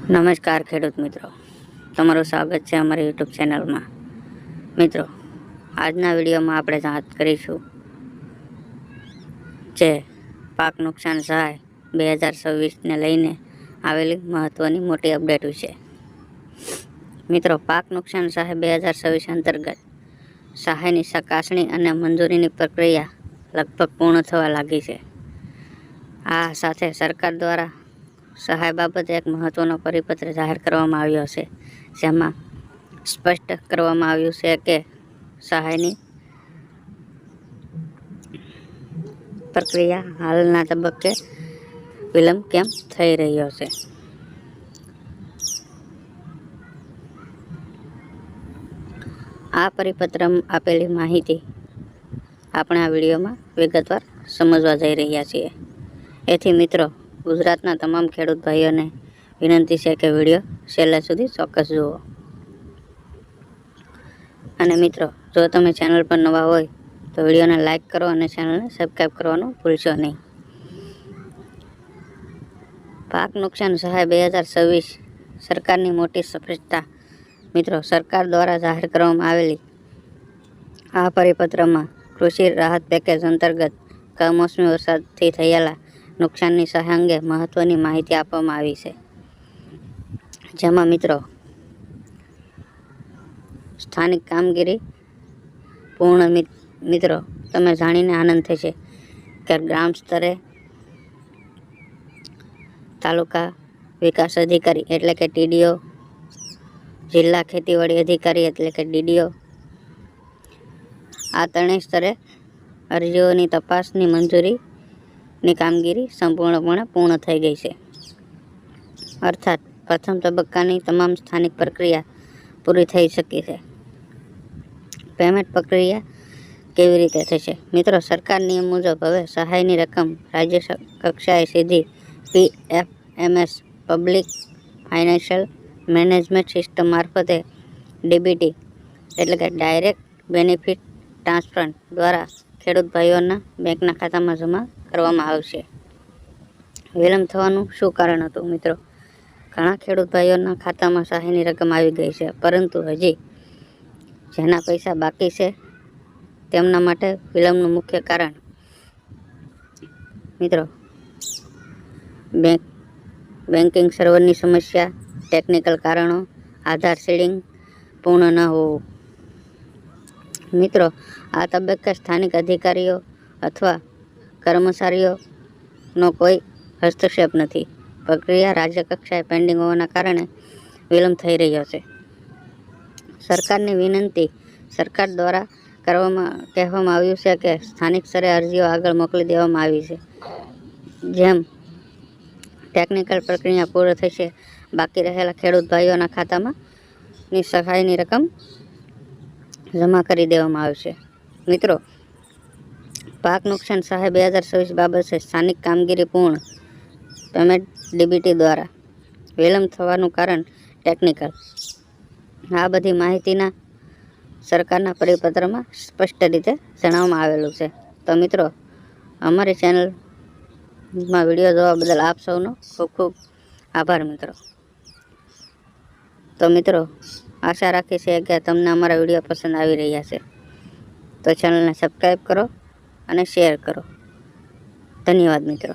નમસ્કાર ખેડૂત મિત્રો, તમારું સ્વાગત છે અમારી યુટ્યુબ ચેનલમાં. મિત્રો, આજના વિડીયોમાં આપણે વાત કરીશું જે પાક નુકસાન સહાય 2026ને લઈને આવેલી મહત્ત્વની મોટી અપડેટ વિશે. મિત્રો, પાક નુકસાન સહાય 2026 અંતર્ગત સહાયની ચકાસણી અને મંજૂરીની પ્રક્રિયા લગભગ પૂર્ણ થવા લાગી છે. આ સાથે સરકાર દ્વારા સહાય બાબતે એક મહત્વનો પરિપત્ર જાહેર કરવામાં આવ્યો છે, જેમાં સ્પષ્ટ કરવામાં આવ્યું છે કે સહાયની પ્રક્રિયા હાલના તબક્કે વિલંબ કેમ થઈ રહ્યો છે. આ પરિપત્રમાં આપેલી માહિતી આપણે આ વિડીયોમાં વિગતવાર સમજવા જઈ રહ્યા છીએ. એથી મિત્રો, ગુજરાતના તમામ ખેડૂત ભાઈઓને વિનંતી છે કે વિડીયો છેલ્લે સુધી ચોક્કસ જુઓ. અને મિત્રો, જો તમે ચેનલ પર નવા હોય તો વિડીયોને લાઇક કરો અને ચેનલને સબસ્ક્રાઈબ કરવાનું ભૂલશો નહીં. પાક નુકસાન સહાય 2026 સરકારની મોટી સફળતા. મિત્રો, સરકાર દ્વારા જાહેર કરવામાં આવેલી આ પરિપત્રમાં કૃષિ રાહત પેકેજ અંતર્ગત કમોસમી વરસાદથી થયેલા નુકસાનની સહાય અંગે મહત્વની માહિતી આપવામાં આવી છે. જેમાં મિત્રો, સ્થાનિક કામગીરી પૂર્ણ. મિત્રો, તમે જાણીને આનંદ થશે કે ગ્રામ સ્તરે તાલુકા વિકાસ અધિકારી એટલે કે TDO, જિલ્લા ખેતીવાડી અધિકારી એટલે કે DDO, આ ત્રણેય સ્તરે અરજીઓની તપાસની મંજૂરીની કામગીરી સંપૂર્ણપણે પૂર્ણ થઈ ગઈ છે. અર્થાત પ્રથમ તબક્કાની તમામ સ્થાનિક પ્રક્રિયા પૂરી થઈ શકી છે. પેમેન્ટ પ્રક્રિયા કેવી રીતે થશે? મિત્રો, સરકાર નિયમ મુજબ હવે સહાયની રકમ રાજ્ય કક્ષાએ સીધી PFMS public financial management system મારફતે DBT એટલે કે ડાયરેક્ટ બેનિફિટ ટ્રાન્સફર દ્વારા ખેડૂત ભાઈઓના બેંકના ખાતામાં જમા કરવામાં આવશે. વિલંબ થવાનું શું કારણ હતું? મિત્રો, ઘણા ખેડૂત ભાઈઓના ખાતામાં સહાયની રકમ આવી ગઈ છે, પરંતુ હજી જેના પૈસા બાકી છે તેમના માટે વિલંબનું મુખ્ય કારણ મિત્રો બેન્કિંગ સર્વરની સમસ્યા, ટેકનિકલ કારણો, આધાર સીડિંગ પૂર્ણ ન હોવું. મિત્રો, આ તબક્કે સ્થાનિક અધિકારીઓ અથવા કર્મચારીઓનો કોઈ હસ્તક્ષેપ નથી. પ્રક્રિયા રાજ્ય કક્ષાએ પેન્ડિંગ હોવાના કારણે વિલંબ થઈ રહ્યો છે. સરકારની વિનંતી. સરકાર દ્વારા કહેવામાં આવ્યું છે કે સ્થાનિક સ્તરે અરજીઓ આગળ મોકલી દેવામાં આવી છે. જેમ ટેકનિકલ પ્રક્રિયા પૂર્ણ થશે, બાકી રહેલા ખેડૂત ભાઈઓના ખાતામાં સહાયની રકમ જમા કરી દેવામાં આવશે. મિત્રો, પાક નુકસાન સહાય 2026 બાબતે સ્થાનિક કામગીરી પૂર્ણ. પેમેન્ટ DBT દ્વારા વિલંબ થવાનું કારણ ટેકનિકલ. આ બધી માહિતીના સરકારના પરિપત્રમાં સ્પષ્ટ રીતે જણાવવામાં આવેલું છે. તો મિત્રો, અમારી ચેનલમાં વિડીયો જોવા બદલ આપ સૌનો ખૂબ ખૂબ આભાર. મિત્રો, તો મિત્રો, આશા રાખી છે કે તમને અમારા વિડીયો પસંદ આવી રહ્યા છે. તો ચેનલને સબસ્ક્રાઈબ કરો અને શેર કરો. ધન્યવાદ મિત્રો.